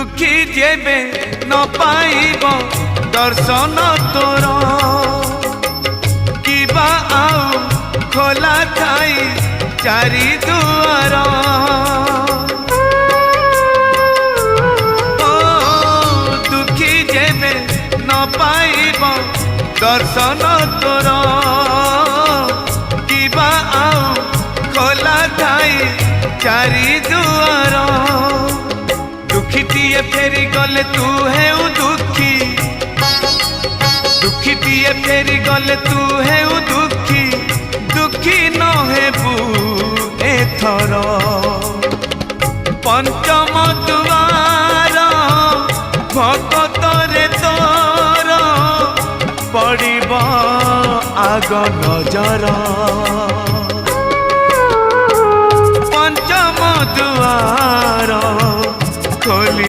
दुखी जेबे न पाइब दर्शन तोर किबा आउ खोला थाई चारि दुआर ओ दुखी जेबे न पाइब दर्शन तोर किबा आउ खोला थाई चारि दुआर दुखीटीए फेरी गले तू है दुखी दुखीटीए फेरी गले तू है दुखी दुखी न हेबू एथर पंचम दुआर भगत रे तोर पड़िब आग नजर।